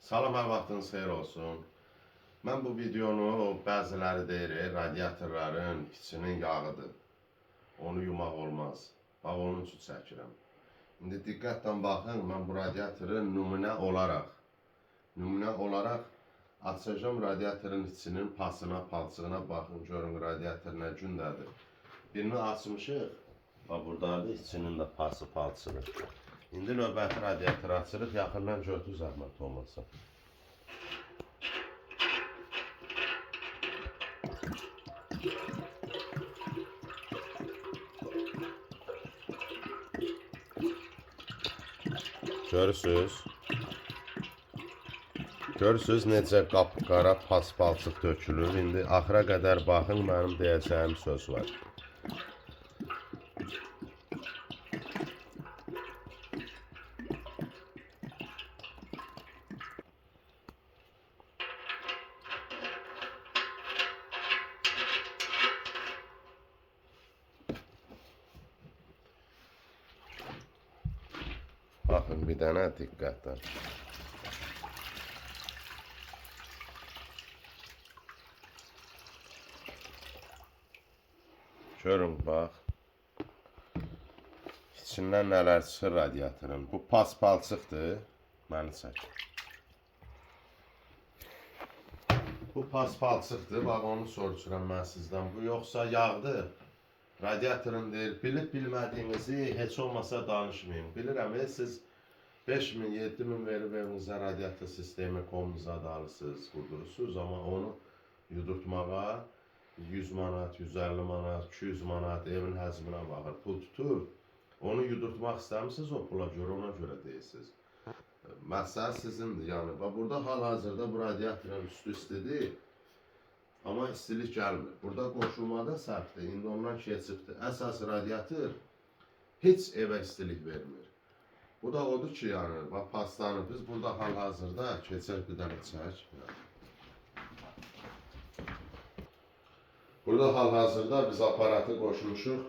Salam, hər vaxtınız xeyir olsun. Mən bu videonu bəziləri deyir, radiatorların içinin yağıdır. Onu yumaq olmaz. Bax, onun üçün çəkirəm. İndi diqqətlə baxın, mən bu radiatoru nümunə olaraq açacağım radiatorun içinin pasına, palçığına baxın, görün radiator nə gündədir. Birini açmışıq, bax buradadır, içinin də pası, palçığı. İndi növbəti radiatoru açırıq, yaxından götür zəhmət olmasa. Görürsünüz necə qapqara pas-palçıq tökülür. İndi axıra qədər baxın, mənim deyəcəyim söz var. Baxın, bir dənə diqqətlə. Görün, bax. İçindən nələr çıxır radiatorun. Bu pas-palçıqdır. Məni çək. Bu pas-palçıqdır. Bax, onu soruşuram mən sizdən. Bu yoxsa yağdır. Radiatorun deyir, bilib bilmədiyinizi heç olmasa danışmayın. Bilirəm, siz 5.000, 7.000 verib evinizə radiator sistemi komunuza da alırsınız, qurdurursunuz. Amma onu yudurtmağa 100 manat, 150 manat, 200 manat evin həzminə baxır, pul tutur. Onu yudurtmaq istəmişsiniz, o pula görə, ona görə deyirsiniz. Məsələ sizindir, yəni. Burada hal-hazırda bu radiatorun üstü istidir. Amma istilik gəlmir. Burada qoşulmada səhvdir, indi ondan keçibdir. Əsas radiator heç evə istilik vermir. Bu da odur ki, yəni, bax, pastanı biz burada hal-hazırda keçək bir dənə çək. Burada hal-hazırda biz aparatı qoşmuşuq,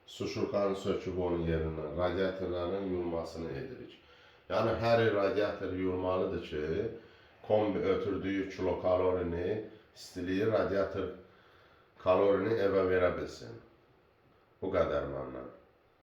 suşurkanı söküb onun yerindən, radiatorların yuyulmasını edirik. Yəni, hər radiator yuyulmalıdır ki, kombi ötürdüyü kilokalorini, istiliyi radiator kalorini evə verə bilsin. Bu qədər məndən.